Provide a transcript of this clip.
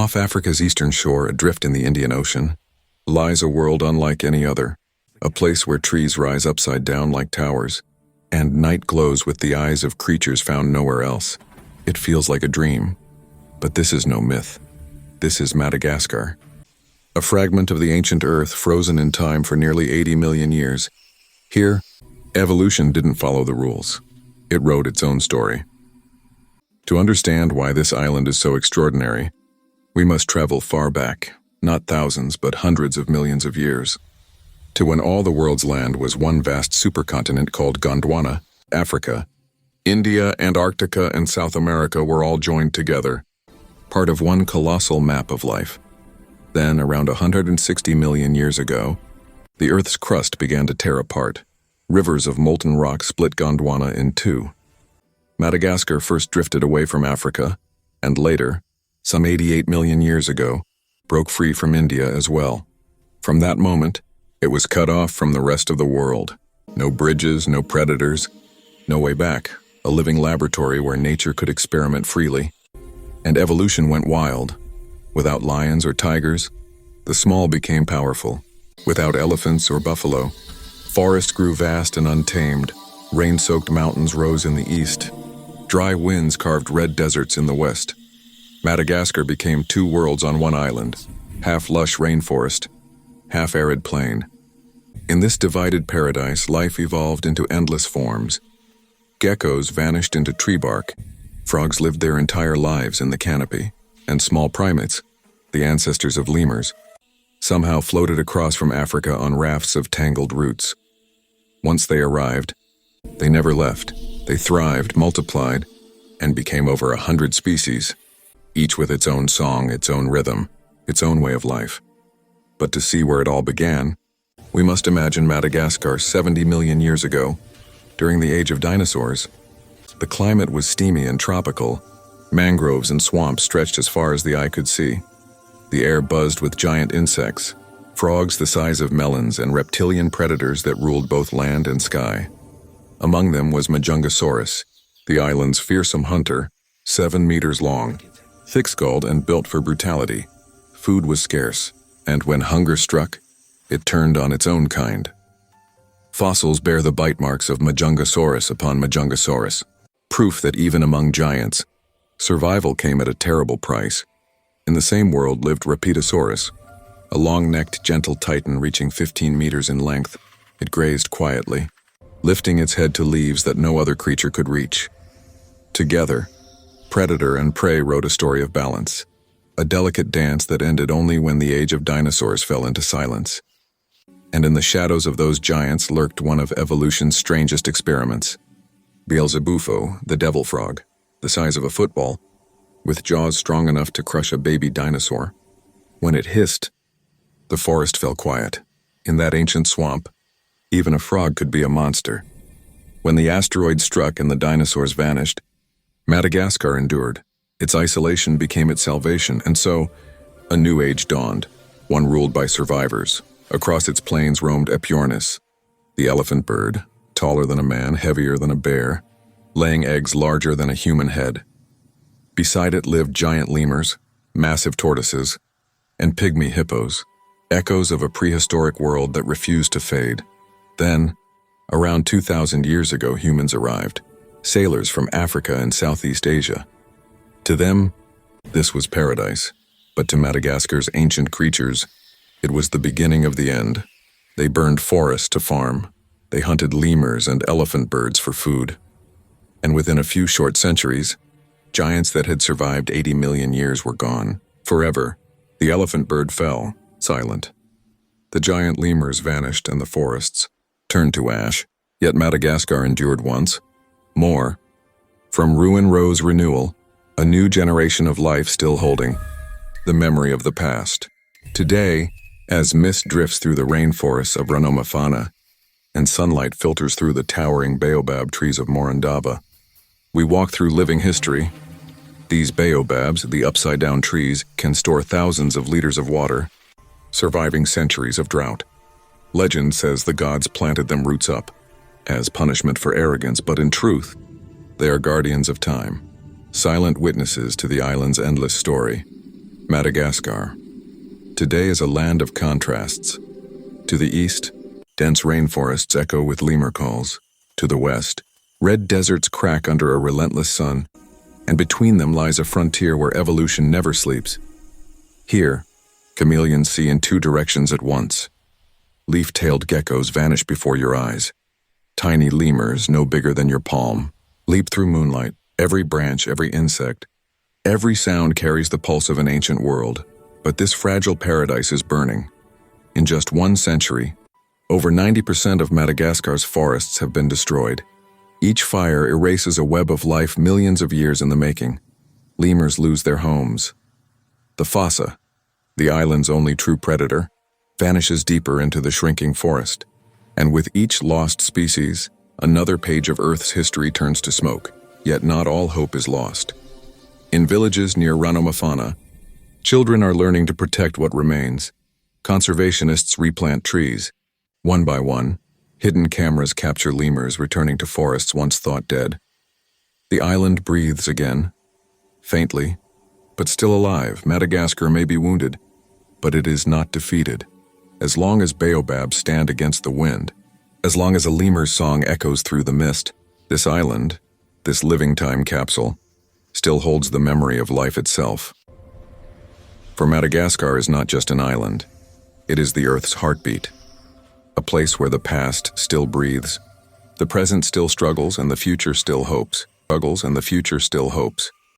Off Africa's eastern shore, adrift in the Indian Ocean, lies a world unlike any other, a place where trees rise upside down like towers, and night glows with the eyes of creatures found nowhere else. It feels like a dream, but this is no myth. This is Madagascar, a fragment of the ancient Earth frozen in time for nearly 80 million years. Here, evolution didn't follow the rules. It wrote its own story. To understand why this island is so extraordinary, we must travel far back, not thousands but hundreds of millions of years, to when all the world's land was one vast supercontinent called Gondwana, Africa. India, Antarctica, and South America were all joined together, part of one colossal map of life. Then, around 160 million years ago, the Earth's crust began to tear apart. Rivers of molten rock split Gondwana in two. Madagascar first drifted away from Africa, and later, some 88 million years ago, broke free from India as well. From that moment, it was cut off from the rest of the world. No bridges, no predators, no way back. A living laboratory where nature could experiment freely. And evolution went wild. Without lions or tigers, the small became powerful. Without elephants or buffalo, forests grew vast and untamed. Rain-soaked mountains rose in the east. Dry winds carved red deserts in the west. Madagascar became two worlds on one island, half lush rainforest, half arid plain. In this divided paradise, life evolved into endless forms. Geckos vanished into tree bark, frogs lived their entire lives in the canopy, and small primates, the ancestors of lemurs, somehow floated across from Africa on rafts of tangled roots. Once they arrived, they never left. They thrived, multiplied, and became over 100 species, each with its own song, its own rhythm, its own way of life. But to see where it all began, we must imagine Madagascar 70 million years ago, during the age of dinosaurs. The climate was steamy and tropical. Mangroves and swamps stretched as far as the eye could see. The air buzzed with giant insects, frogs the size of melons, and reptilian predators that ruled both land and sky. Among them was Majungasaurus, the island's fearsome hunter, 7 meters long, thick-skulled and built for brutality. Food was scarce, and when hunger struck, it turned on its own kind. Fossils bear the bite marks of Majungasaurus upon Majungasaurus, proof that even among giants, survival came at a terrible price. In the same world lived Rapidosaurus, a long-necked, gentle titan reaching 15 meters in length. It grazed quietly, lifting its head to leaves that no other creature could reach. Together, predator and prey wrote a story of balance, a delicate dance that ended only when the age of dinosaurs fell into silence. And in the shadows of those giants lurked one of evolution's strangest experiments. Beelzebufo, the devil frog, the size of a football, with jaws strong enough to crush a baby dinosaur. When it hissed, the forest fell quiet. In that ancient swamp, even a frog could be a monster. When the asteroid struck and the dinosaurs vanished, Madagascar endured. Its isolation became its salvation, and so, a new age dawned, one ruled by survivors. Across its plains roamed Epiornis, the elephant bird, taller than a man, heavier than a bear, laying eggs larger than a human head. Beside it lived giant lemurs, massive tortoises, and pygmy hippos, echoes of a prehistoric world that refused to fade. Then, around 2,000 years ago, humans arrived, sailors from Africa and Southeast Asia. To them, this was paradise, but to Madagascar's ancient creatures, it was the beginning of the end. They burned forests to farm. They hunted lemurs and elephant birds for food. And within a few short centuries, giants that had survived 80 million years were gone. Forever, the elephant bird fell, silent. The giant lemurs vanished and the forests turned to ash, yet Madagascar endured once. More. From ruin rose renewal, a new generation of life still holding the memory of the past. Today, as mist drifts through the rainforests of Ranomafana and sunlight filters through the towering baobab trees of Morondava, we walk through living history. These baobabs, the upside-down trees, can store thousands of liters of water, surviving centuries of drought. Legend says the gods planted them roots up, as punishment for arrogance, but in truth, they are guardians of time, silent witnesses to the island's endless story. Madagascar. Today is a land of contrasts. To the east, dense rainforests echo with lemur calls. To the west, red deserts crack under a relentless sun, and between them lies a frontier where evolution never sleeps. Here, chameleons see in two directions at once. Leaf-tailed geckos vanish before your eyes. Tiny lemurs, no bigger than your palm, leap through moonlight, every branch, every insect. Every sound carries the pulse of an ancient world, but this fragile paradise is burning. In just 1 century, over 90% of Madagascar's forests have been destroyed. Each fire erases a web of life millions of years in the making. Lemurs lose their homes. The fossa, the island's only true predator, vanishes deeper into the shrinking forest. And with each lost species, another page of Earth's history turns to smoke. Yet not all hope is lost. In villages near Ranomafana, children are learning to protect what remains. Conservationists replant trees. One by one, hidden cameras capture lemurs returning to forests once thought dead. The island breathes again, faintly, but still alive. Madagascar may be wounded, but it is not defeated. As long as baobabs stand against the wind, as long as a lemur's song echoes through the mist, this island, this living time capsule, still holds the memory of life itself. For Madagascar is not just an island, it is the Earth's heartbeat, a place where the past still breathes, the present still struggles, and the future still hopes.